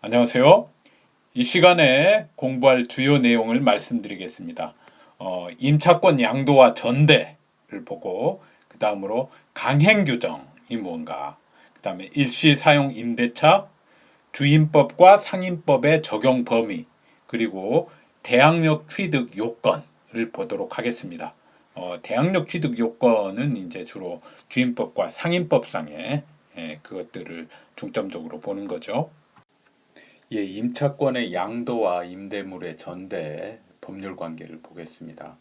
안녕하세요. 이 시간에 공부할 주요 내용을 말씀드리겠습니다. 임차권 양도와 전대를 보고 그 다음으로 강행규정이 뭔가, 그 다음에 일시사용 임대차, 주임법과 상임법의 적용 범위, 그리고 대항력 취득 요건을 보도록 하겠습니다. 대항력 취득 요건은 이제 주로 주임법과 상임법상의 그것들을 중점적으로 보는 거죠. 예, 임차권의 양도와 임대물의 전대 법률 관계를 보겠습니다.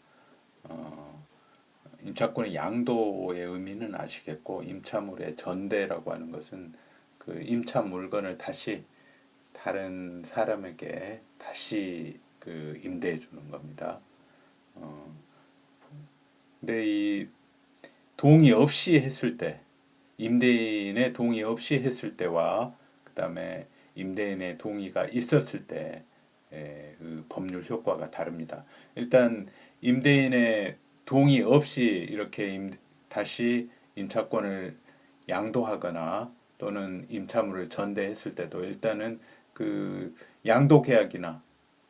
임차권의 양도의 의미는 아시겠고, 임차물의 전대라고 하는 것은 그 임차 물건을 다시 다른 사람에게 다시 그 임대해 주는 겁니다. 근데 이 동의 없이 했을 때, 임대인의 동의 없이 했을 때와 그다음에 임대인의 동의가 있었을 때 그 법률 효과가 다릅니다. 일단 임대인의 동의 없이 이렇게 다시 임차권을 양도하거나 또는 임차물을 전대했을 때도 일단은 그 양도 계약이나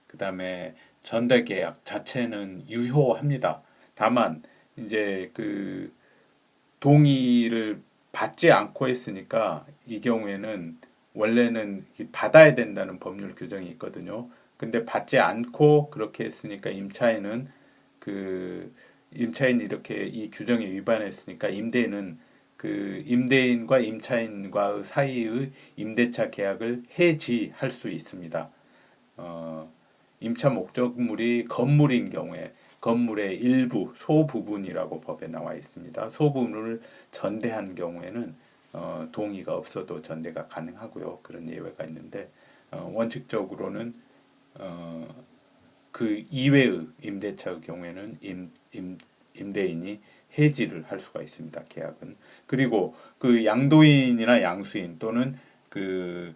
그다음에 전대 계약 자체는 유효합니다. 다만 이제 그 동의를 받지 않고 했으니까 이 경우에는 원래는 받아야 된다는 법률 규정이 있거든요. 근데 받지 않고 그렇게 했으니까 임차인이 이렇게 이 규정에 위반했으니까 임대인은 그 임대인과 임차인과 사이의 임대차 계약을 해지할 수 있습니다. 임차 목적물이 건물인 경우에 건물의 일부, 소부분이라고 법에 나와 있습니다. 소부분을 전대한 경우에는 동의가 없어도 전대가 가능하고요. 그런 예외가 있는데 원칙적으로는 어, 그 이외의 임대차의 경우에는 임대인이 해지를 할 수가 있습니다. 계약은. 그리고 그 양도인이나 양수인 또는 그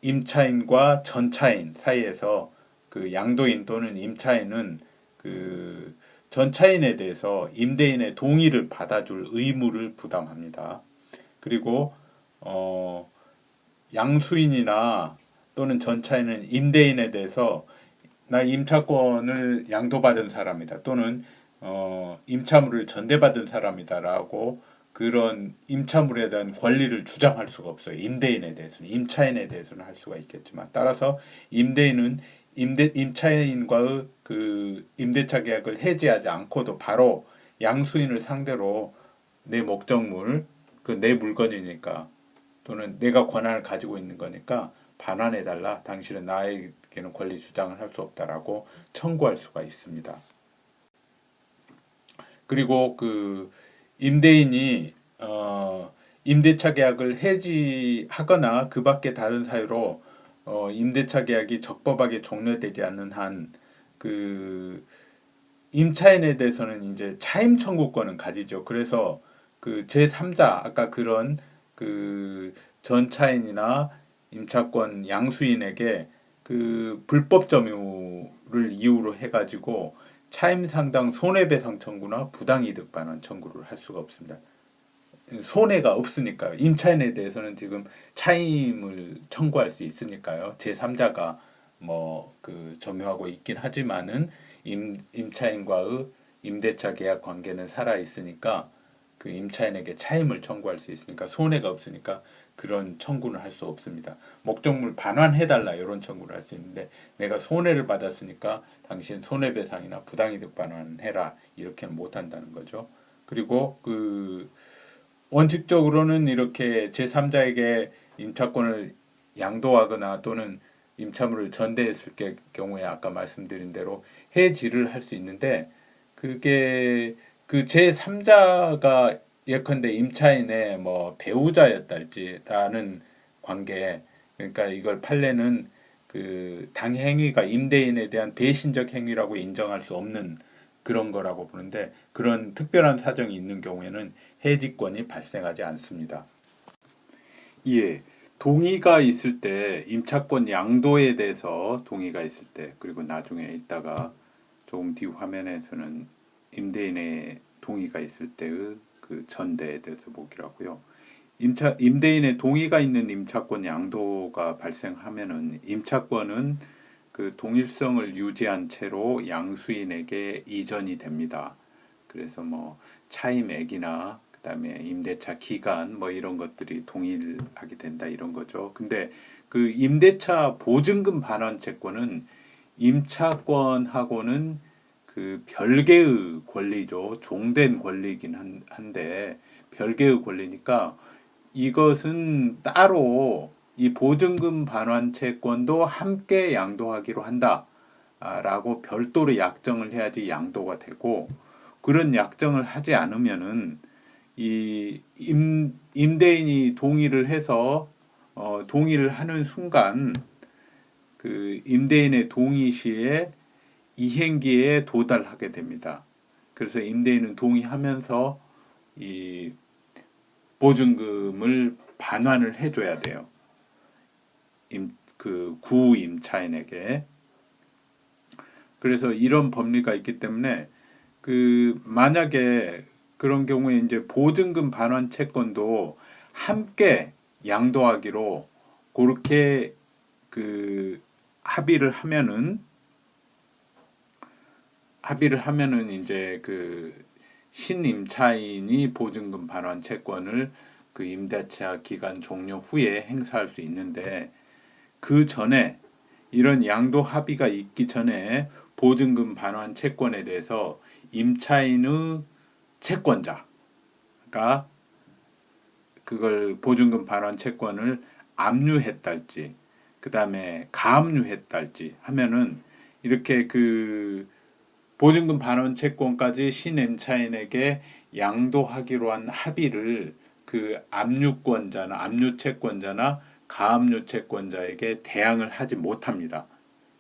임차인과 전차인 사이에서 그 양도인 또는 임차인은 그 전차인에 대해서 임대인의 동의를 받아줄 의무를 부담합니다. 그리고 어, 양수인이나 또는 전차인은 임대인에 대해서 나 임차권을 양도받은 사람이다 또는 임차물을 전대받은 사람이다라고 그런 임차물에 대한 권리를 주장할 수가 없어요. 임대인에 대해서는 임차인에 대해서는 할 수가 있겠지만 따라서 임대인은 임차인과의 그 임대차 계약을 해지하지 않고도 바로 양수인을 상대로 내 목적물 그 내 물건이니까 또는 내가 권한을 가지고 있는 거니까 반환해 달라. 당신은 나에게는 권리 주장을 할 수 없다라고 청구할 수가 있습니다. 그리고 그 임대인이 임대차 계약을 해지하거나 그 밖에 다른 사유로 임대차 계약이 적법하게 종료되지 않는 한 그 임차인에 대해서는 이제 차임 청구권은 가지죠. 그래서 그 제3자 아까 그런 그 전차인이나 임차권 양수인에게 그 불법 점유를 이유로 해가지고 차임 상당 손해배상 청구나 부당이득 반환 청구를 할 수가 없습니다. 손해가 없으니까요. 임차인에 대해서는 지금 차임을 청구할 수 있으니까요. 제3자가 뭐 그 점유하고 있긴 하지만은 임차인과의 임대차 계약 관계는 살아 있으니까 그 임차인에게 차임을 청구할 수 있으니까 손해가 없으니까 그런 청구는 할 수 없습니다. 목적물 반환해달라 이런 청구를 할 수 있는데 내가 손해를 받았으니까 당신 손해배상이나 부당이득 반환해라 이렇게는 못한다는 거죠. 그리고 그 원칙적으로는 이렇게 제3자에게 임차권을 양도하거나 또는 임차물을 전대했을 경우에 아까 말씀드린 대로 해지를 할 수 있는데 그게 그 제3자가 예컨대 임차인의 뭐 배우자였달지라는 관계 그러니까 이걸 판례는 그 당행위가 임대인에 대한 배신적 행위라고 인정할 수 없는 그런 거라고 보는데 그런 특별한 사정이 있는 경우에는 해지권이 발생하지 않습니다. 예, 동의가 있을 때 임차권 양도에 대해서 동의가 있을 때 그리고 나중에 있다가 조금 뒤 화면에서는 임대인의 동의가 있을 때의 그 전대에 대해서 보기로 하고요. 임대인의 동의가 있는 임차권 양도가 발생하면은 임차권은 그 동일성을 유지한 채로 양수인에게 이전이 됩니다. 그래서 뭐 차임액이나 그다음에 임대차 기간 뭐 이런 것들이 동일하게 된다 이런 거죠. 근데 그 임대차 보증금 반환 채권은 임차권하고는 그 별개의 권리죠. 종된 권리이긴 한데 별개의 권리니까 이것은 따로 이 보증금 반환 채권도 함께 양도하기로 한다. 라고 별도로 약정을 해야지 양도가 되고 그런 약정을 하지 않으면은 이 임대인이 동의를 해서 동의를 하는 순간 그 임대인의 동의 시에 이행기에 도달하게 됩니다. 그래서 임대인은 동의하면서 이 보증금을 반환을 해줘야 돼요. 그 구임차인에게. 그래서 이런 법리가 있기 때문에 그 만약에 그런 경우에 이제 보증금 반환 채권도 함께 양도하기로 그렇게 그 합의를 하면은 이제 그 신임차인이 보증금 반환 채권을 그 임대차 기간 종료 후에 행사할 수 있는데 그 전에 이런 양도 합의가 있기 전에 보증금 반환 채권에 대해서 임차인의 채권자가 그걸 보증금 반환 채권을 압류했달지 그 다음에 가압류했달지 하면은 이렇게 그 보증금 반환 채권까지 신임차인에게 양도하기로 한 합의를 그 압류채권자나 가압류채권자에게 대항을 하지 못합니다.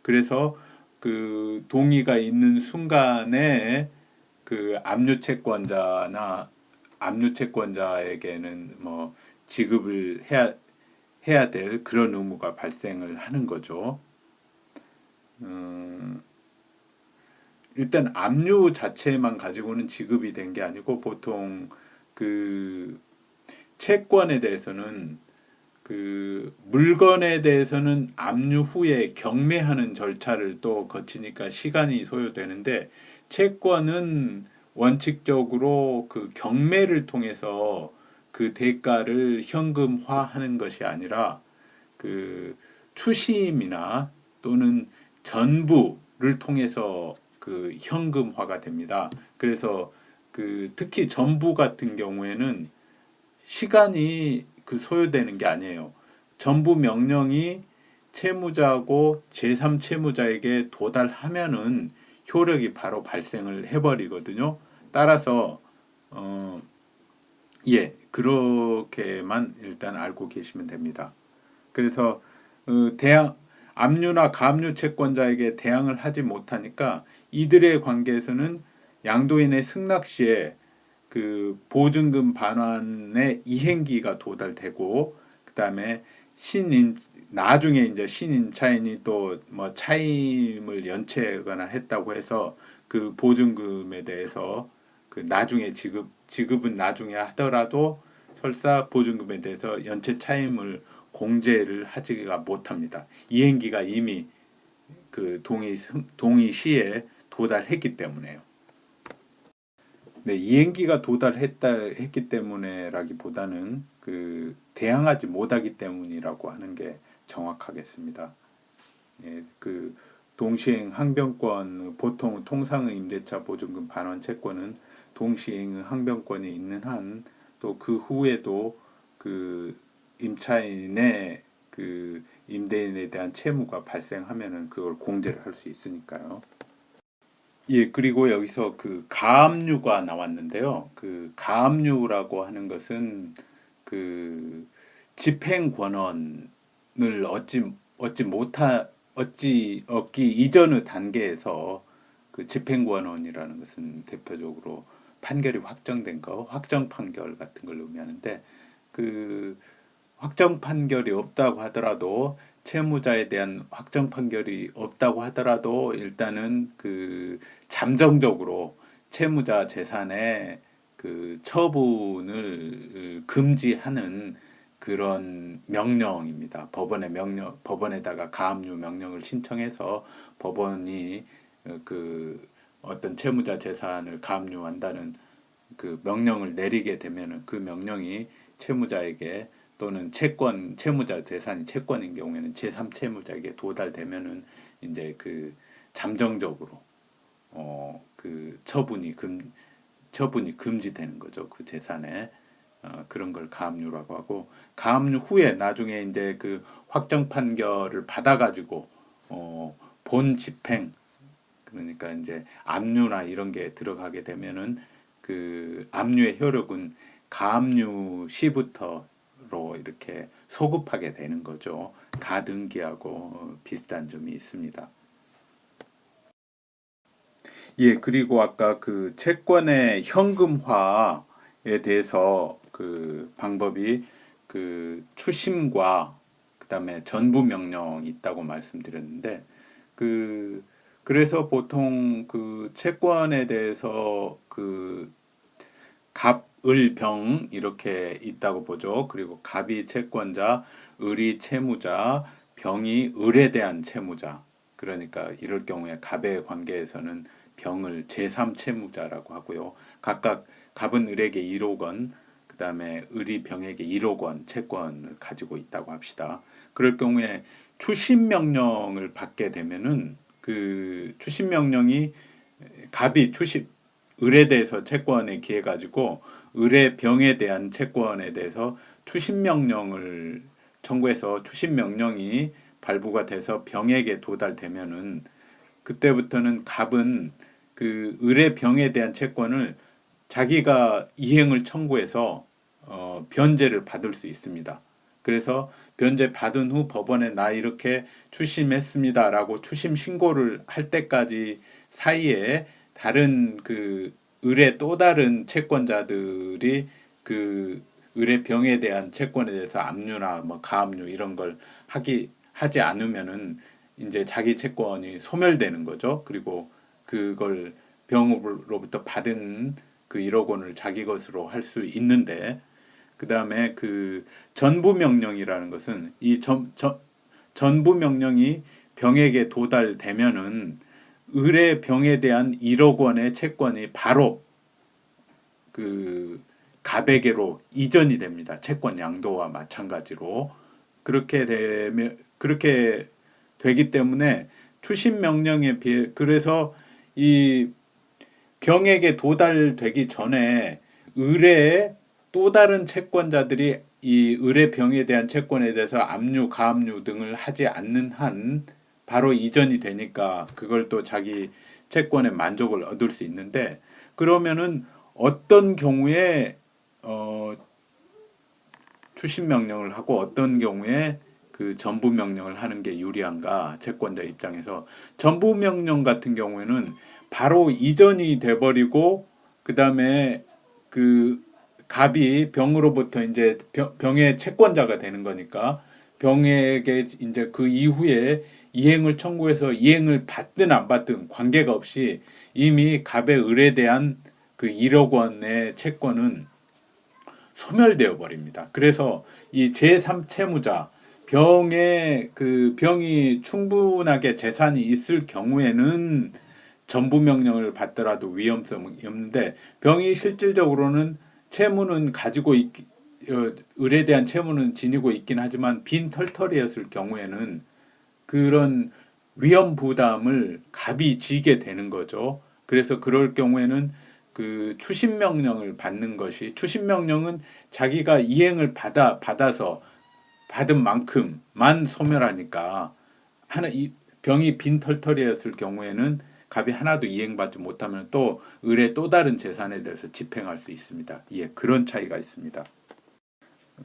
그래서 그 동의가 있는 순간에 그 압류채권자에게는 뭐 지급을 해야 될 그런 의무가 발생을 하는 거죠. 일단 압류 자체만 가지고는 지급이 된 게 아니고 보통 그 채권에 대해서는 그 물건에 대해서는 압류 후에 경매하는 절차를 또 거치니까 시간이 소요되는데 채권은 원칙적으로 그 경매를 통해서 그 대가를 현금화하는 것이 아니라 그 추심이나 또는 전부를 통해서 그 현금화가 됩니다. 그래서 그 특히 전부 같은 경우에는 시간이 그 소요되는 게 아니에요. 전부 명령이 채무자하고 제3채무자에게 도달하면은 효력이 바로 발생을 해버리거든요. 따라서 그렇게만 일단 알고 계시면 됩니다. 그래서 압류나 가압류 채권자에게 대항을 하지 못하니까 이들의 관계에서는 양도인의 승낙 시에 그 보증금 반환의 이행기가 도달되고 그다음에 나중에 이제 신임차인이 또 뭐 차임을 연체하거나 했다고 해서 그 보증금에 대해서 그 나중에 지급은 나중에 하더라도 설사 보증금에 대해서 연체 차임을 공제를 하지가 못합니다. 이행기가 이미 그 동의 시에 도달했기 때문에요. 네, 이행기가 했기 때문에라기보다는 그 대항하지 못하기 때문이라고 하는 게 정확하겠습니다. 예, 그 동시행 항변권 보통 통상의 임대차 보증금 반환 채권은 동시행 항변권이 있는 한 또 그 후에도 그 임차인의 그 임대인에 대한 채무가 발생하면은 그걸 공제를 할 수 있으니까요. 예, 그리고 여기서 그 가압류가 나왔는데요. 그 가압류라고 하는 것은 그 집행 권한을 얻기 이전의 단계에서 그 집행 권한이라는 것은 대표적으로 판결이 확정된 거, 확정 판결 같은 걸 의미하는데 그 확정 판결이 없다고 하더라도 채무자에 대한 확정 판결이 없다고 하더라도 일단은 그 잠정적으로 채무자 재산에 그 처분을 금지하는 그런 명령입니다. 법원에다가 가압류 명령을 신청해서 법원이 그 어떤 채무자 재산을 가압류한다는 그 명령을 내리게 되면은 그 명령이 채무자에게 또는 채무자 재산이 채권인 경우에는 제3 채무자에게 도달되면은 이제 그 잠정적으로 그 처분이 금지되는 거죠. 그 재산에 그런 걸 가압류라고 하고, 가압류 후에 나중에 이제 그 확정 판결을 받아가지고 본 집행, 그러니까 이제 압류나 이런 게 들어가게 되면은 그 압류의 효력은 가압류 시부터로 이렇게 소급하게 되는 거죠. 가등기하고 비슷한 점이 있습니다. 예, 그리고 아까 그 채권의 현금화에 대해서 그 방법이 그 추심과 그다음에 전부 명령이 있다고 말씀드렸는데, 그 그래서 보통 그 채권에 대해서 그 갑, 을, 병 이렇게 있다고 보죠. 그리고 갑이 채권자, 을이 채무자, 병이 을에 대한 채무자. 그러니까 이럴 경우에 갑의 관계에서는 병을 제3 채무자라고 하고요. 각각 갑은 을에게 1억 원, 그다음에 을이 병에게 1억 원 채권을 가지고 있다고 합시다. 그럴 경우에 추심 명령을 받게 되면은 그 추심 명령이 갑이 을에 대해서 채권에 기해 가지고 을의 병에 대한 채권에 대해서 추심 명령을 청구해서 추심 명령이 발부가 돼서 병에게 도달되면은 그때부터는 갑은 그 을의 병에 대한 채권을 자기가 이행을 청구해서 변제를 받을 수 있습니다. 그래서 변제 받은 후 법원에 나 이렇게 추심했습니다라고 추심 신고를 할 때까지 사이에 다른 그 을의 또 다른 채권자들이 그 을의 병에 대한 채권에 대해서 압류나 뭐 가압류 이런 걸 하지 않으면은 이제 자기 채권이 소멸되는 거죠. 그리고 그걸 병으로부터 받은 그 1억 원을 자기 것으로 할 수 있는데, 그 다음에 그 전부 명령이라는 것은 이 전부 명령이 병에게 도달되면은 을의 병에 대한 1억 원의 채권이 바로 그 갑에게로 이전이 됩니다. 채권 양도와 마찬가지로 그렇게 되기 때문에 추심 명령에 비해, 그래서 이 병에게 도달되기 전에 을의 또 다른 채권자들이 이 을의 병에 대한 채권에 대해서 압류, 가압류 등을 하지 않는 한 바로 이전이 되니까 그걸 또 자기 채권의 만족을 얻을 수 있는데, 그러면은 어떤 경우에 추심 명령을 하고 어떤 경우에 그 전부 명령을 하는 게 유리한가? 채권자 입장에서 전부 명령 같은 경우에는 바로 이전이 돼버리고 그 다음에 그 갑이 병으로부터 이제 병의 채권자가 되는 거니까 병에게 이제 그 이후에 이행을 청구해서 이행을 받든 안 받든 관계가 없이 이미 갑의 을에 대한 그 1억 원의 채권은 소멸되어 버립니다. 그래서 이 제3 채무자 병이 충분하게 재산이 있을 경우에는 전부 명령을 받더라도 위험성이 없는데, 병이 실질적으로는 채무는 을에 대한 채무는 지니고 있긴 하지만 빈털터리였을 경우에는 그런 위험 부담을 갑이 지게 되는 거죠. 그래서 그럴 경우에는 그 추심 명령을 받는 것이, 추심 명령은 자기가 이행을 받아서 받은 만큼만 소멸하니까 이 병이 빈털터리였을 경우에는 갑이 하나도 이행받지 못하면 또 을의 또 다른 재산에 대해서 집행할 수 있습니다. 예, 그런 차이가 있습니다.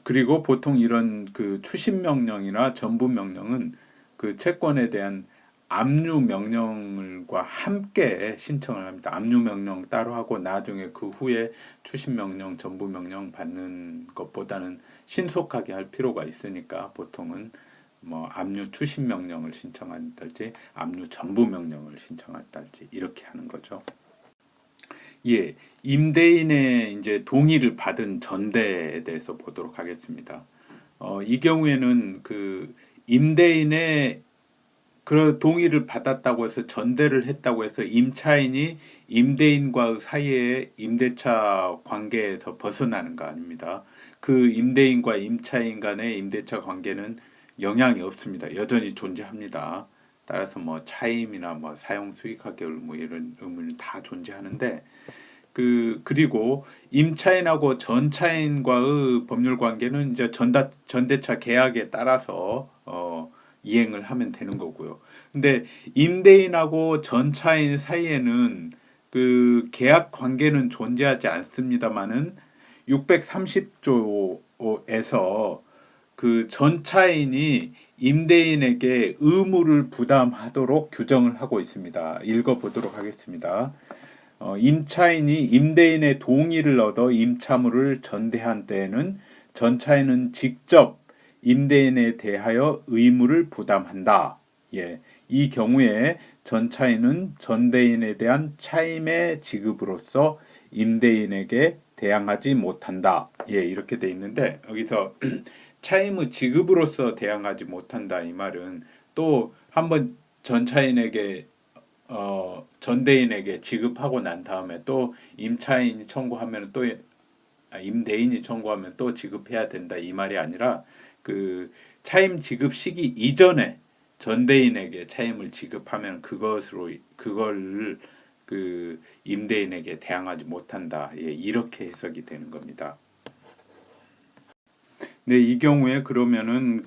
그리고 보통 이런 그 추심 명령이나 전부 명령은 그 채권에 대한 압류 명령과 함께 신청을 합니다. 압류 명령 따로 하고 나중에 그 후에 추심 명령, 전부 명령 받는 것보다는 신속하게 할 필요가 있으니까 보통은 뭐 압류 추심 명령을 신청한달지 압류 전부 명령을 신청한달지 이렇게 하는 거죠. 예, 임대인의 이제 동의를 받은 전대에 대해서 보도록 하겠습니다. 이 경우에는 그 임대인의 그 동의를 받았다고 해서 전대를 했다고 해서 임차인이 임대인과의 사이에 임대차 관계에서 벗어나는 거 아닙니다. 그 임대인과 임차인 간의 임대차 관계는 영향이 없습니다. 여전히 존재합니다. 따라서 뭐 차임이나 뭐 사용 수익화 계율 뭐 이런 의무는 다 존재하는데 그리고 임차인하고 전차인과의 법률 관계는 이제 전대차 계약에 따라서 이행을 하면 되는 거고요. 근데 임대인하고 전차인 사이에는 그 계약 관계는 존재하지 않습니다만은 630조에서 그 전차인이 임대인에게 의무를 부담하도록 규정을 하고 있습니다. 읽어보도록 하겠습니다. 임차인이 임대인의 동의를 얻어 임차물을 전대한 때에는 전차인은 직접 임대인에 대하여 의무를 부담한다. 예, 이 경우에 전차인은 전대인에 대한 차임의 지급으로서 임대인에게 대항하지 못한다. 예, 이렇게 돼 있는데 여기서 차임의 지급으로서 대항하지 못한다 이 말은 또 한번 전차인에게 전대인에게 지급하고 난 다음에 또 임차인이 청구하면 또 임대인이 청구하면 또 지급해야 된다 이 말이 아니라 그 차임 지급 시기 이전에 전대인에게 차임을 지급하면 그걸 그 임대인에게 대항하지 못한다. 예, 이렇게 해석이 되는 겁니다. 네, 이 경우에 그러면은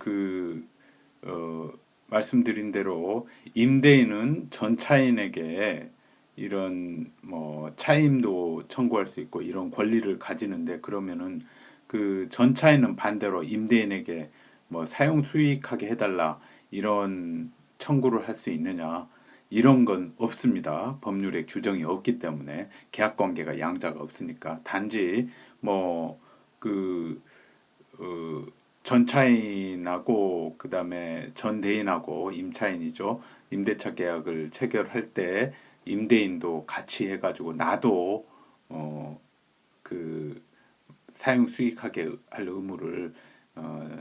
말씀드린 대로 임대인은 전차인에게 이런 뭐 차임도 청구할 수 있고 이런 권리를 가지는데 그러면은 그 전차인은 반대로 임대인에게 뭐 사용 수익하게 해달라 이런 청구를 할 수 있느냐 이런 건 없습니다. 법률에 규정이 없기 때문에 계약 관계가 양자가 없으니까 단지 뭐그 전차인하고 그다음에 전대인하고 임차인이죠. 임대차 계약을 체결할 때 임대인도 같이 해가지고 나도 그 사용 수익하게 할 의무를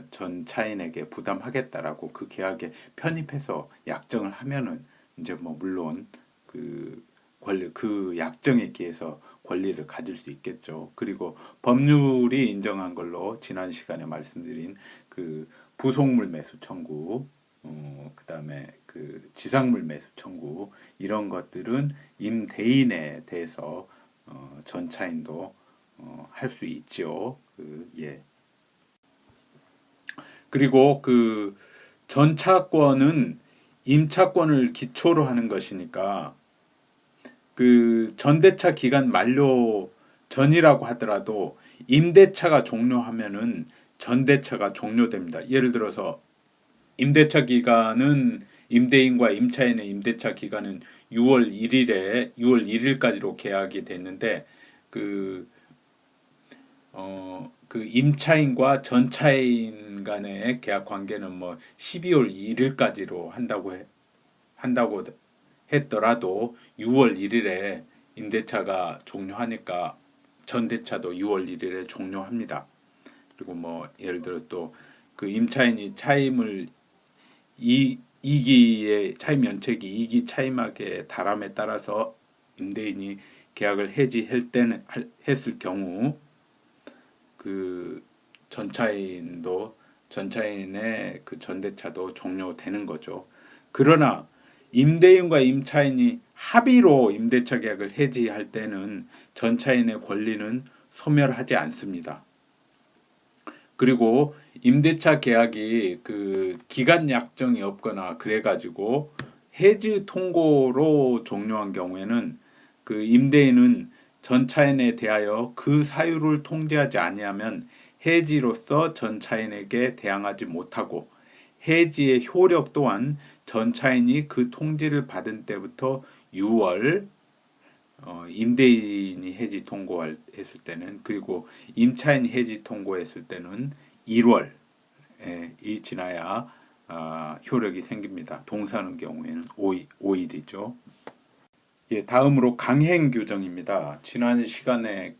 전차인에게 부담하겠다라고 그 계약에 편입해서 약정을 하면은 이제 뭐 물론 그 권리 그 약정에 기해서 권리를 가질 수 있겠죠. 그리고 법률이 인정한 걸로 지난 시간에 말씀드린 그 부속물 매수 청구, 그다음에 그 지상물 매수 청구 이런 것들은 임대인에 대해서 전차인도 할 수 있죠. 예. 그리고 그 전차권은 임차권을 기초로 하는 것이니까 그 전대차 기간 만료 전이라고 하더라도 임대차가 종료하면은 전대차가 종료됩니다. 예를 들어서 임대차 기간은 임대인과 임차인의 임대차 기간은 6월 1일까지로 계약이 됐는데 그 그 임차인과 전차인 간의 계약 관계는 뭐 12월 1일까지로 한다고 했더라도 6월 1일에 임대차가 종료하니까 전대차도 6월 1일에 종료합니다. 그리고 뭐 예를 들어 또 그 임차인이 차임을 2기의 차임 연책이 2기 차임하게 달함에 따라서 임대인이 계약을 해지할 때는 했을 경우 그 전차인의 그 전대차도 종료되는 거죠. 그러나 임대인과 임차인이 합의로 임대차 계약을 해지할 때는 전차인의 권리는 소멸하지 않습니다. 그리고 임대차 계약이 그 기간 약정이 없거나 그래가지고 해지 통고로 종료한 경우에는 그 임대인은 전차인에 대하여 그 사유를 통지하지 아니하면 해지로서 전차인에게 대항하지 못하고 해지의 효력 또한 전차인이 그 통지를 받은 때부터 6월 임대인이 해지 통고했을 때는 그리고 임차인이 해지 통고했을 때는 1월이 지나야 효력이 생깁니다. 동사는 경우에는 5일이죠. 예, 다음으로 강행 규정입니다. 지난 시간에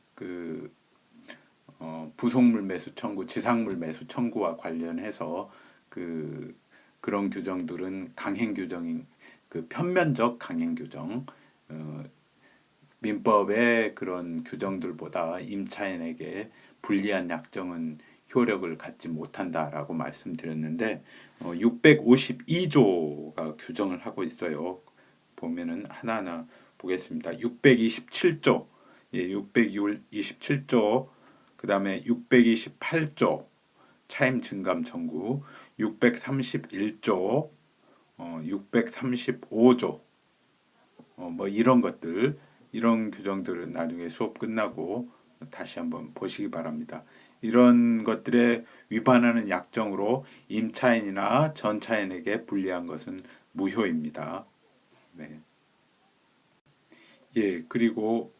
부속물 매수 청구, 지상물 매수 청구와 관련해서 그런 규정들은 강행 규정인 편면적 강행 규정, 어, 민법의 그런 규정들보다 임차인에게 불리한 약정은 효력을 갖지 못한다라고 말씀드렸는데 652조가 규정을 하고 있어요. 보면은 하나하나 보겠습니다. 627조, 예, 627조, 그 다음에 628조 차임 증감 청구, 631조, 635조, 뭐 이런 것들, 이런 규정들은 나중에 수업 끝나고 다시 한번 보시기 바랍니다. 이런 것들에 위반하는 약정으로 임차인이나 전차인에게 불리한 것은 무효입니다. 네. 예, 그리고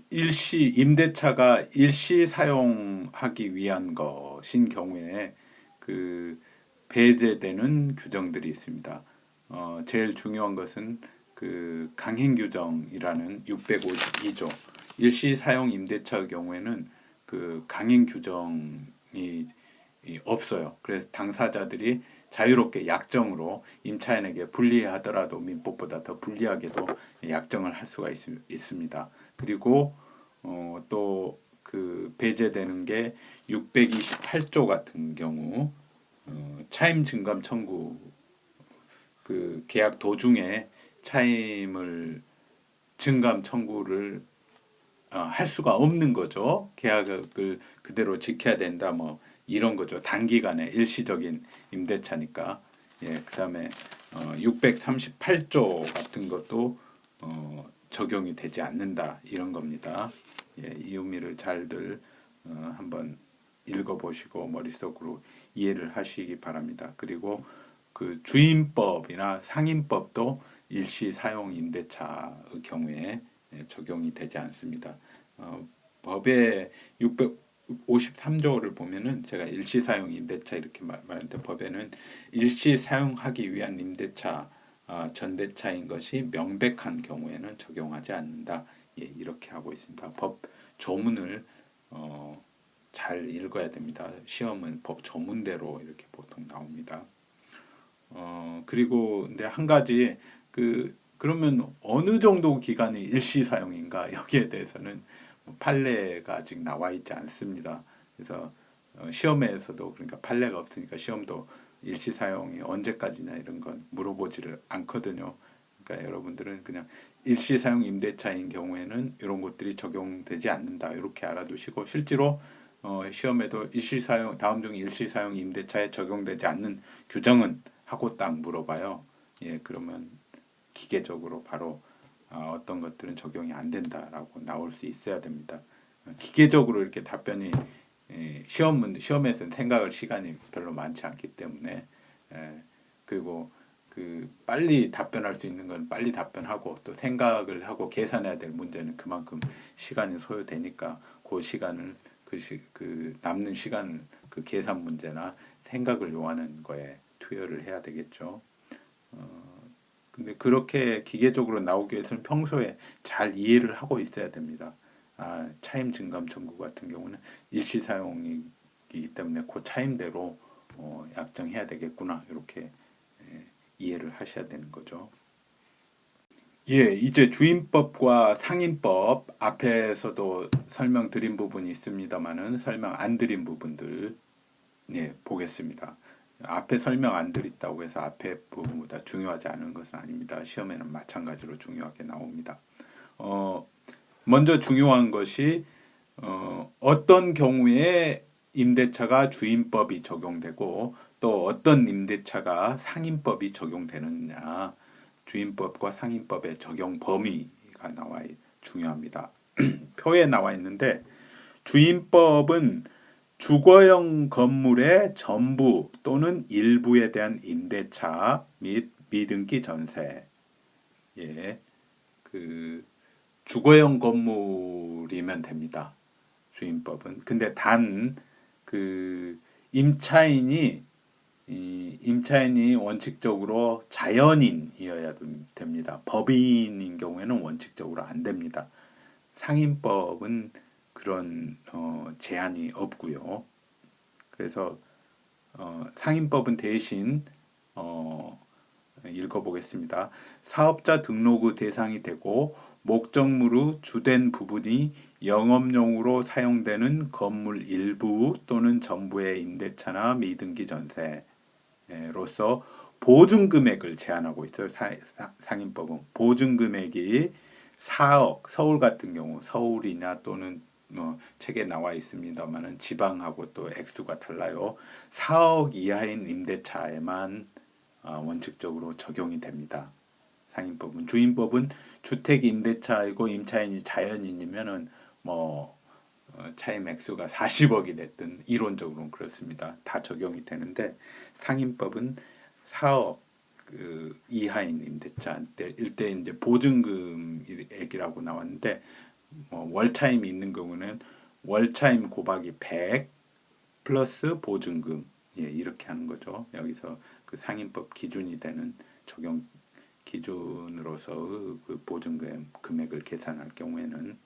임대차가 일시 사용하기 위한 것인 경우에 그 배제되는 규정들이 있습니다. 제일 중요한 것은 강행 규정이라는 652조 일시 사용 임대차의 경우에는 강행 규정이 없어요. 그래서 당사자들이 자유롭게 약정으로 임차인에게 불리하더라도 민법보다 더 불리하게도 약정을 할 수가 있습니다. 그리고 또 배제되는 게 628조 같은 경우 차임 증감 청구 계약 도중에 차임을 증감 청구를 할 수가 없는 거죠. 계약을 그대로 지켜야 된다. 뭐 이런 거죠. 단기간에 일시적인 임대차니까. 예, 그다음에 638조 같은 것도 적용이 되지 않는다 이런 겁니다. 예, 이 의미를 잘들 한번 읽어보시고 머릿속으로 이해를 하시기 바랍니다. 그리고 주임법이나 상임법도 일시 사용 임대차의 경우에 적용이 되지 않습니다. 법의 653조를 보면은 제가 일시 사용 임대차 이렇게 말하는데 법에는 일시 사용하기 위한 임대차 전대차인 것이 명백한 경우에는 적용하지 않는다. 예, 이렇게 하고 있습니다. 법 조문을 잘 읽어야 됩니다. 시험은 법 조문대로 이렇게 보통 나옵니다. 그리고 근데 한 가지 그러면 어느 정도 기간이 일시 사용인가 여기에 대해서는 판례가 아직 나와 있지 않습니다. 그래서 시험에서도 그러니까 판례가 없으니까 시험도 일시 사용이 언제까지냐 이런 건 물어보지를 않거든요. 그러니까 여러분들은 그냥 일시 사용 임대차인 경우에는 이런 것들이 적용되지 않는다 이렇게 알아두시고 실제로 시험에도 일시 사용 다음 중 일시 사용 임대차에 적용되지 않는 규정은 하고 딱 물어봐요. 예, 그러면 기계적으로 바로 어떤 것들은 적용이 안 된다라고 나올 수 있어야 됩니다. 기계적으로 이렇게 답변이 시험에서는 생각할 시간이 별로 많지 않기 때문에 그리고 빨리 답변할 수 있는 건 빨리 답변하고 또 생각을 하고 계산해야 될 문제는 그만큼 시간이 소요되니까 그 시간을 남는 시간을 계산 문제나 생각을 요하는 거에 투여를 해야 되겠죠. 근데 그렇게 기계적으로 나오기 위해서는 평소에 잘 이해를 하고 있어야 됩니다. 차임 증감 청구 같은 경우는 일시 사용이기 때문에 그 차임대로 약정해야 되겠구나 이렇게 이해를 하셔야 되는 거죠. 예, 이제 주임법과 상임법 앞에서도 설명드린 부분이 있습니다만은 설명 안 드린 부분들 보겠습니다. 앞에 설명 안 드렸다고 해서 앞에 부분보다 중요하지 않은 것은 아닙니다. 시험에는 마찬가지로 중요하게 나옵니다. 먼저 중요한 것이 어떤 경우에 임대차가 주임법이 적용되고 또 어떤 임대차가 상임법이 적용되느냐 주임법과 상임법의 적용 범위가 중요합니다. 표에 나와 있는데 주임법은 주거용 건물의 전부 또는 일부에 대한 임대차 및 미등기 전세. 예, 주거용 건물이면 됩니다. 주임법은. 근데 단 임차인이 이 임차인이 원칙적으로 자연인이어야 됩니다. 법인인 경우에는 원칙적으로 안 됩니다. 상인법은 그런 제한이 없고요. 그래서 상인법은 대신 읽어보겠습니다. 사업자 등록의 대상이 되고 목적물의 주된 부분이 영업용으로 사용되는 건물 일부 또는 전부의 임대차나 미등기 전세로서 보증금액을 제한하고 있어요. 상인법은 보증금액이 4억, 서울 같은 경우 서울이나 또는 책에 나와 있습니다만은 지방하고 또 액수가 달라요. 4억 이하인 임대차에만 원칙적으로 적용이 됩니다. 상인법은 주임법은 주택 임대차이고 임차인이 자연인이면은 차임 액수가 40억이 됐든 이론적으로는 그렇습니다. 다 적용이 되는데 상인법은 4억 이하인 임대차 일대 이제 보증금액이라고 나왔는데 월차임이 있는 경우는 월차임 곱하기 100 플러스 보증금 이렇게 하는 거죠. 여기서 그 상인법 기준이 되는 적용 기준으로서 그 보증금 금액을 계산할 경우에는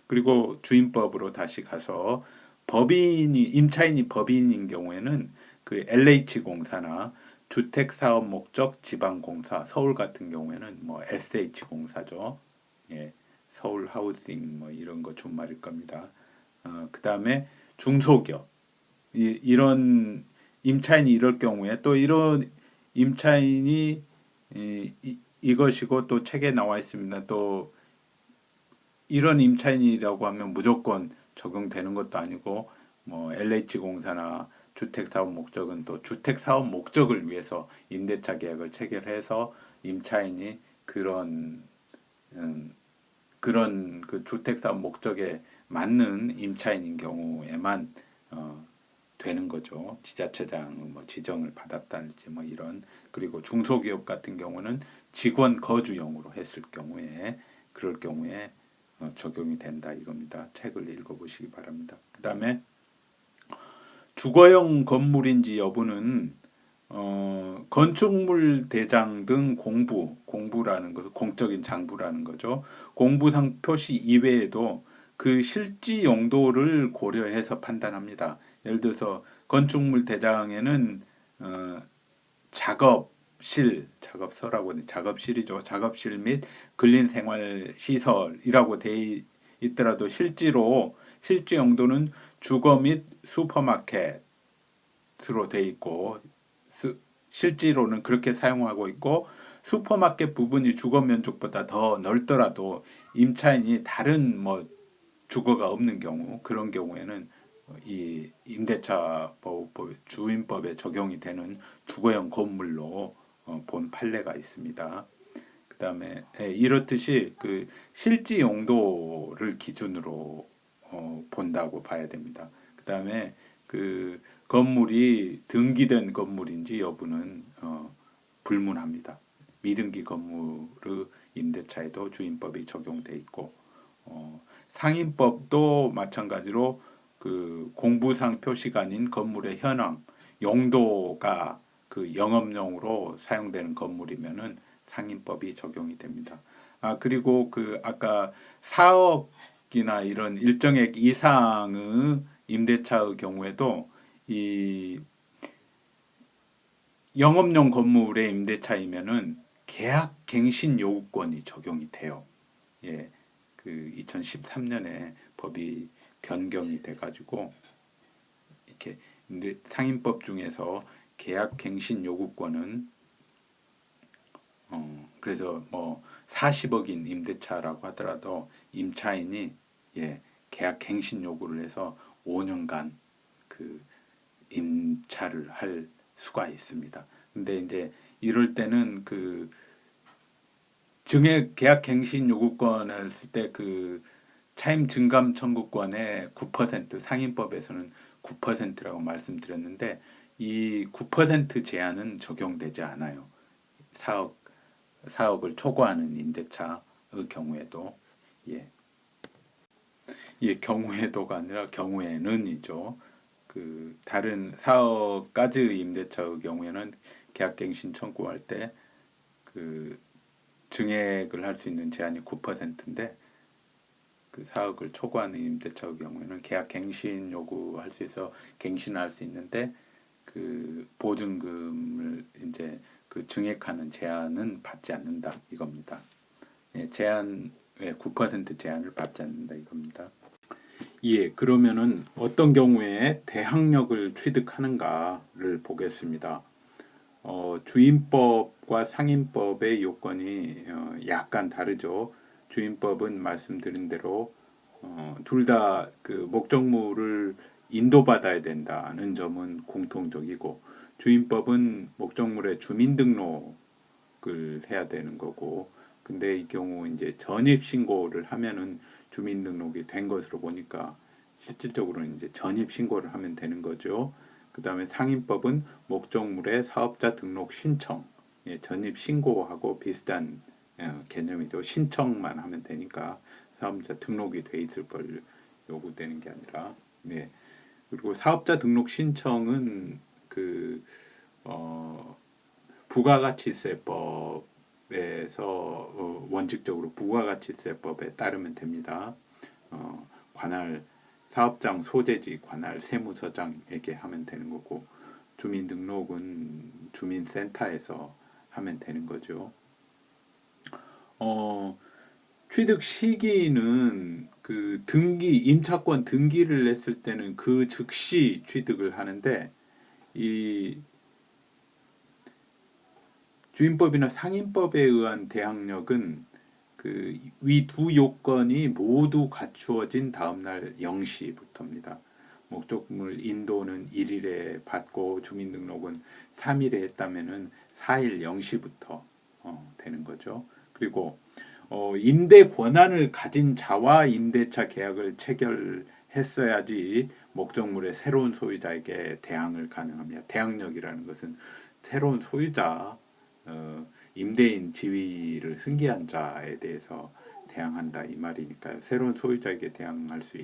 그리고 주임법으로 다시 가서 임차인이 법인인 경우에는 그 LH공사나 주택사업목적 지방공사 서울 같은 경우에는 SH공사죠. 서울 하우싱 이런 거 준말일 겁니다. 그 다음에 중소기업 이런 임차인이 이럴 경우에 또 이런 임차인이 이것이고 또 책에 나와 있습니다. 또 이런 임차인이라고 하면 무조건 적용되는 것도 아니고 LH공사나 주택사업 목적은 또 주택사업 목적을 위해서 임대차 계약을 체결해서 임차인이 그런 그 주택사업 목적에 맞는 임차인인 경우에만 되는 거죠. 지자체장 지정을 받았다든지 이런 그리고 중소기업 같은 경우는 직원 거주용으로 했을 경우에 그럴 경우에 적용이 된다 이겁니다. 책을 읽어보시기 바랍니다. 그 다음에 주거용 건물인지 여부는 건축물 대장 등 공부라는 것은 공적인 장부라는 거죠. 공부상 표시 이외에도 그 실지 용도를 고려해서 판단합니다. 예를 들어서 건축물 대장에는 작업서라고 하는 작업실이죠. 작업실 및 근린생활시설이라고 돼 있더라도 실지 용도는 주거 및 슈퍼마켓으로 돼 있고 실제로는 그렇게 사용하고 있고 슈퍼마켓 부분이 주거 면적보다 더 넓더라도 임차인이 다른 주거가 없는 경우 그런 경우에는 이 임대차법 주임법에 적용이 되는 주거용 건물로 본 판례가 있습니다. 그 다음에 이렇듯이 그 실지 용도를 기준으로 본다고 봐야 됩니다. 그 다음에 그 건물이 등기된 건물인지 여부는 불문합니다. 미등기 건물의 임대차에도 주임법이 적용돼 있고 상인법도 마찬가지로 그 공부상 표시가 아닌 건물의 현황 용도가 그 영업용으로 사용되는 건물이면은 상인법이 적용이 됩니다. 그리고 그 아까 4억이나 이런 일정액 이상의 임대차의 경우에도 이 영업용 건물의 임대차이면은 계약갱신 요구권이 적용이 돼요. 그 2013년에 법이 변경이 돼가지고 이렇게 상인법 중에서 계약갱신 요구권은 그래서 40억인 임대차라고 하더라도 임차인이 계약갱신 요구를 해서 5년간 그 임차를 할 수가 있습니다. 근데 이제 이럴 때는 그 증액 계약갱신 요구권을 쓸 때 그 차임 증감 청구권의 9% 상인법에서는 9%라고 말씀드렸는데 이 9% 제한은 적용되지 않아요. 4억을 초과하는 임대차의 경우에도 경우에도가 아니라 경우에는이죠. 그 다른 사업까지의 임대차의 경우에는 계약갱신 청구할 때 그 증액을 할 수 있는 제한이 9%인데 그 4억을 초과하는 임대차의 경우에는 계약갱신 요구할 수 있어 갱신할 수 있는데 그 보증금을 이제 그 증액하는 제한은 받지 않는다 이겁니다. 예, 제한 9% 제한을 받지 않는다 이겁니다. 예, 그러면은 어떤 경우에 대항력을 취득하는가를 보겠습니다. 주임법과 상임법의 요건이 약간 다르죠. 주임법은 말씀드린 대로 둘 다 그 목적물을 인도받아야 된다는 점은 공통적이고 주임법은 목적물의 주민등록을 해야 되는 거고 근데 이 경우 이제 전입 신고를 하면은 주민등록이 된 것으로 보니까 실질적으로는 이제 전입 신고를 하면 되는 거죠. 그 다음에 상임법은 목적물의 사업자 등록 신청, 전입 신고하고 비슷한 개념이죠. 신청만 하면 되니까 사업자 등록이 돼 있을 걸 요구되는 게 아니라, 네. 그리고 사업자 등록 신청은 그 부가가치세법에서 원칙적으로 부가가치세법에 따르면 됩니다. 관할 사업장 소재지 관할 세무서장에게 하면 되는 거고 주민등록은 주민센터에서 하면 되는 거죠. 취득 시기는 그 등기 임차권 등기를 냈을 때는 그 즉시 취득을 하는데 이 주임법이나 상임법에 의한 대항력은 그 위 두 요건이 모두 갖추어진 다음날 0시부터입니다. 목적물 인도는 1일에 받고 주민등록은 3일에 했다면은 4일 0시부터 되는 거죠. 그리고 임대 권한을 가진 자와 임대차 계약을 체결했어야지 목적물의 새로운 소유자에게 대항을 가능합니다. 대항력이라는 것은 새로운 소유자, 임대인 지위를 승계한 자에 대해서 대항한다 이 말이니까요. 새로운 소유자에게 대항할 수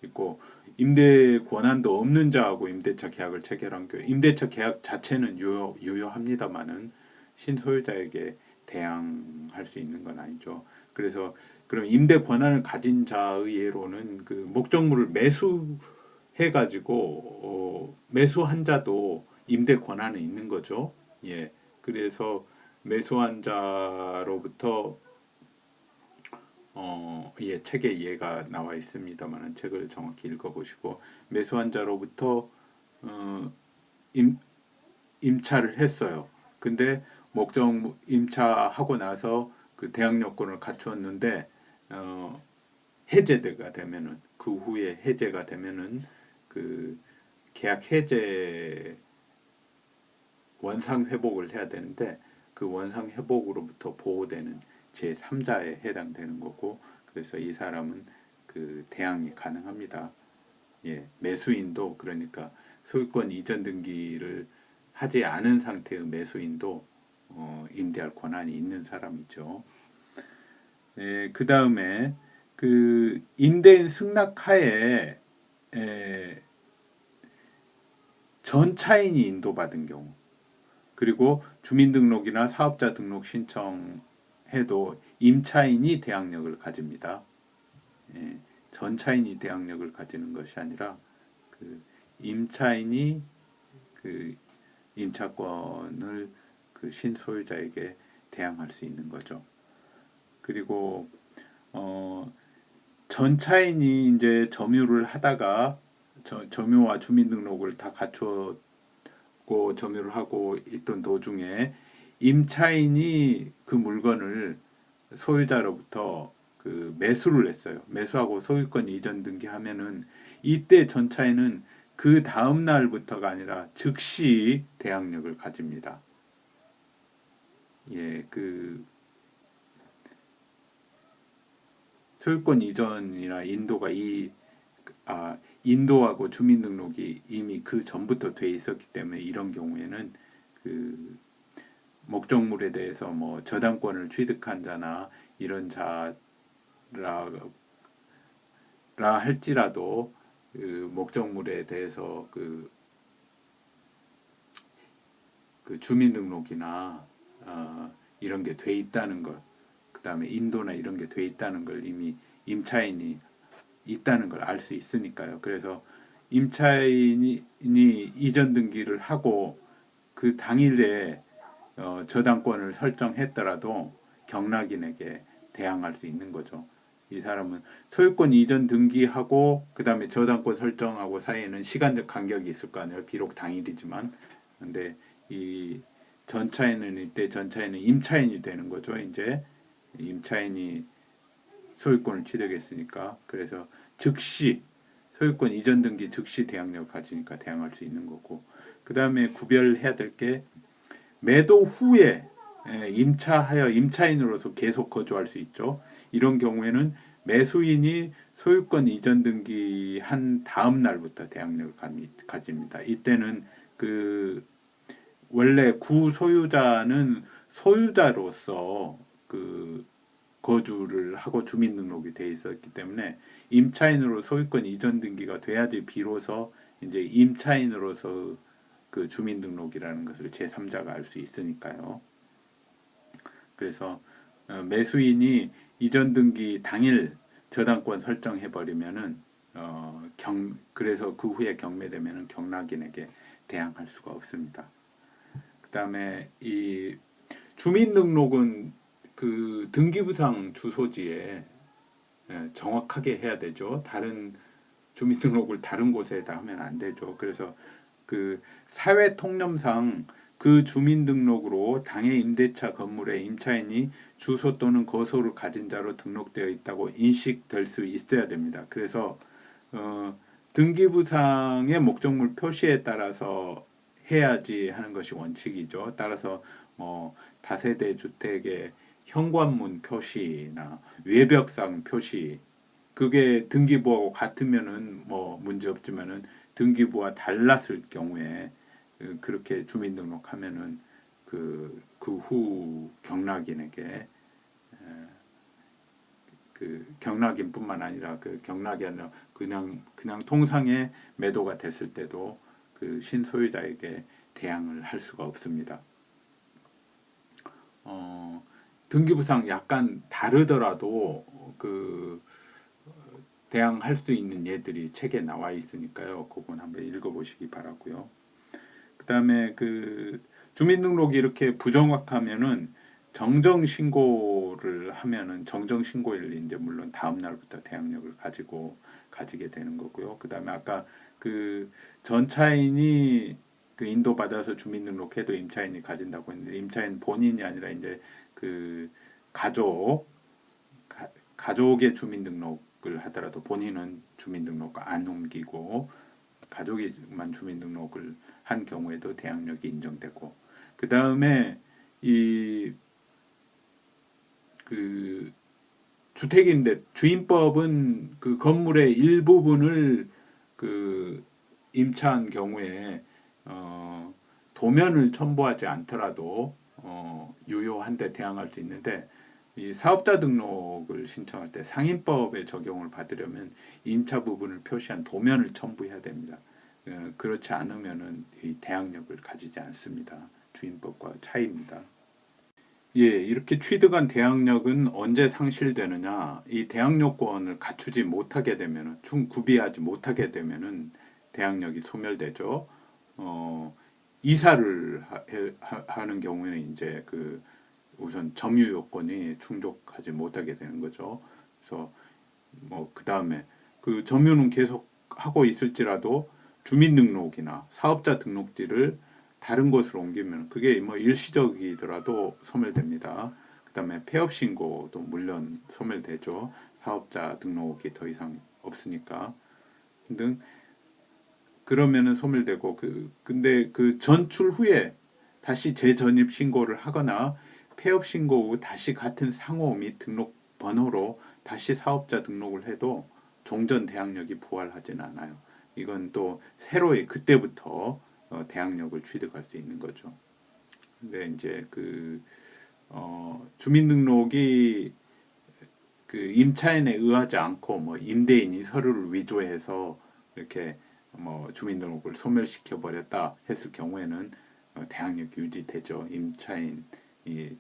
있고 임대 권한도 없는 자하고 임대차 계약을 체결한 경우 임대차 계약 자체는 유효합니다만은 신소유자에게 대항할 수 있는 건 아니죠. 그래서 그럼 임대 권한을 가진 자의 예로는 그 목적물을 매수해 가지고 매수한 자도 임대 권한은 있는 거죠. 예. 그래서 매수한 자로부터 예, 책에 이해가 나와 있습니다만 책을 정확히 읽어보시고 매수한 자로부터 임, 임차를 했어요. 근데 목적 임차하고 나서 그 대항 요건을 갖추었는데 해제가 되면은 그 후에 해제가 되면은 그 계약 해제 원상 회복을 해야 되는데 그 원상 회복으로부터 보호되는 제3자에 해당되는 거고 그래서 이 사람은 그 대항이 가능합니다. 예, 매수인도 그러니까 소유권 이전 등기를 하지 않은 상태의 매수인도 임대할 권한이 있는 사람이죠. 예, 그 다음에 그 임대인 승낙하에 전차인이 인도받은 경우 그리고 주민등록이나 사업자 등록 신청해도 임차인이 대항력을 가집니다. 예, 전차인이 대항력을 가지는 것이 아니라 그 임차인이 그 임차권을 그 신소유자에게 대항할 수 있는 거죠. 그리고 전차인이 이제 점유를 하다가 점유와 주민등록을 다 갖추었고 점유를 하고 있던 도중에 임차인이 그 물건을 소유자로부터 그 매수를 했어요. 매수하고 소유권 이전 등기하면은 이때 전차인은 그 다음 날부터가 아니라 즉시 대항력을 가집니다. 예, 그 소유권 이전이나 인도하고 주민등록이 이미 그 전부터 돼 있었기 때문에 이런 경우에는 그 목적물에 대해서 뭐 저당권을 취득한 자나 이런 자라 할지라도 그 목적물에 대해서 그 주민등록이나 이런 게 돼 있다는 것, 그 다음에 인도나 이런 게 돼 있다는 걸 이미 임차인이 있다는 걸 알 수 있으니까요. 그래서 임차인이 이전 등기를 하고 그 당일에 저당권을 설정했더라도 경락인에게 대항할 수 있는 거죠. 이 사람은 소유권 이전 등기하고 그 다음에 저당권 설정하고 사이에는 시간적 간격이 있을 거 아니에요. 비록 당일이지만. 근데 이 전차인은 이때 전차인은 임차인이 되는 거죠. 이제 임차인이 소유권을 취득했으니까. 그래서 즉시 소유권 이전 등기 즉시 대항력을 가지니까 대항할 수 있는 거고. 그 다음에 구별해야 될 게 매도 후에 임차하여 임차인으로서 계속 거주할 수 있죠. 이런 경우에는 매수인이 소유권 이전 등기한 다음 날부터 대항력을 가집니다. 이때는 그 원래 구소유자는 소유자로서 그 거주를 하고 주민등록이 돼 있었기 때문에 임차인으로 소유권 이전 등기가 돼야지 비로소 이제 임차인으로서 그 주민등록이라는 것을 제3자가 알 수 있으니까요. 그래서 매수인이 이전 등기 당일 저당권 설정해 버리면은 그래서 그 후에 경매되면은 경락인에게 대항할 수가 없습니다. 그다음에 이 주민등록은 그 등기부상 주소지에 정확하게 해야 되죠. 다른 주민등록을 다른 곳에다 하면 안 되죠. 그래서 그 사회 통념상 그 주민등록으로 당해 임대차 건물의 임차인이 주소 또는 거소를 가진 자로 등록되어 있다고 인식될 수 있어야 됩니다. 그래서 등기부상의 목적물 표시에 따라서 해야지 하는 것이 원칙이죠. 따라서 뭐 다세대 주택의 현관문 표시나 외벽상 표시 그게 등기부하고 같으면은 뭐 문제 없지만은 등기부와 달랐을 경우에 그렇게 주민등록하면은 그 후 경락인에게 그 경락인뿐만 아니라 그 경락이 아니라 그냥 통상의 매도가 됐을 때도 그 신소유자에게 대항을 할 수가 없습니다. 등기부상 약간 다르더라도 그 대항할 수 있는 예들이 책에 나와 있으니까요. 그건 한번 읽어보시기 바라고요. 그다음에 그 주민등록이 이렇게 부정확하면은 정정 신고를 하면은 정정 신고일 이제 물론 다음 날부터 대항력을 가지게 되는 거고요. 그다음에 아까 그 전차인이 그 인도받아서 주민등록해도 임차인이 가진다고 했는데 임차인 본인이 아니라 이제 그 가족의 주민등록을 하더라도 본인은 주민등록 안 옮기고 가족이만 주민등록을 한 경우에도 대항력이 인정되고 그 다음에 이 그 주택임대 주임법은 그 건물의 일부분을 그 임차한 경우에 도면을 첨부하지 않더라도 유효한데 대항할 수 있는데 이 사업자 등록을 신청할 때 상인법의 적용을 받으려면 임차 부분을 표시한 도면을 첨부해야 됩니다. 그렇지 않으면은 이 대항력을 가지지 않습니다. 주임법과 차이입니다. 예, 이렇게 취득한 대항력은 언제 상실되느냐? 이 대항력권을 갖추지 못하게 되면은 구비하지 못하게 되면은 대항력이 소멸되죠. 이사를 하는 경우에는 이제 그 우선 점유 요건이 충족하지 못하게 되는 거죠. 그래서 뭐 그 다음에 그 점유는 계속 하고 있을지라도 주민등록이나 사업자 등록지를 다른 곳으로 옮기면 그게 뭐 일시적이더라도 소멸됩니다. 그다음에 폐업 신고도 물론 소멸되죠. 사업자 등록이 더 이상 없으니까 등 그러면은 소멸되고 근데 그 전출 후에 다시 재전입 신고를 하거나 폐업 신고 후 다시 같은 상호 및 등록 번호로 다시 사업자 등록을 해도 종전 대항력이 부활하지는 않아요. 이건 또 새로이 그때부터 대항력을 취득할 수 있는 거죠. 근데 이제 주민등록이 그 임차인에 의하지 않고 뭐 임대인이 서류를 위조해서 이렇게 뭐 주민등록을 소멸시켜 버렸다 했을 경우에는 대항력 유지되죠. 임차인이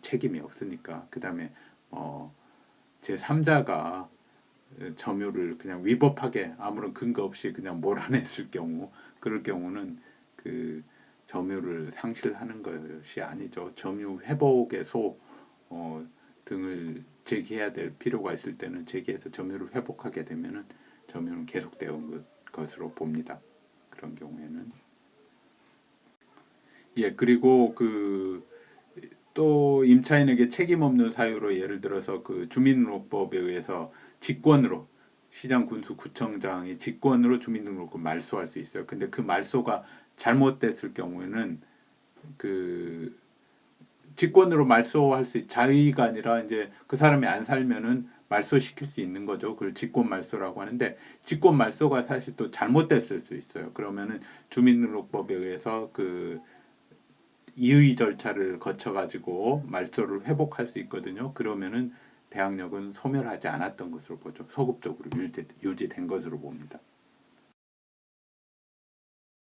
책임이 없으니까. 그다음에 제3자가 점유를 그냥 위법하게 아무런 근거 없이 그냥 몰아냈을 경우, 그럴 경우는 그 점유를 상실하는 것이 아니죠. 점유 회복의 등을 제기해야 될 필요가 있을 때는 제기해서 점유를 회복하게 되면은 점유는 계속되는 것으로 봅니다. 그런 경우에는. 예, 그리고 또 임차인에게 책임 없는 사유로 예를 들어서 그 주민등록법에 의해서 직권으로 시장군수구청장이 직권으로 주민등록을 말소할 수 있어요. 근데 그 말소가 잘못됐을 경우에는 그 직권으로 말소할 수 자의가 아니라 이제 그 사람이 안 살면은 말소시킬 수 있는 거죠. 그걸 직권 말소라고 하는데 직권 말소가 사실 또 잘못됐을 수 있어요. 그러면은 주민등록법에 의해서 그 이의 절차를 거쳐 가지고 말소를 회복할 수 있거든요. 그러면은 대항력은 소멸하지 않았던 것으로 보죠. 소급적으로 유지된 것으로 봅니다.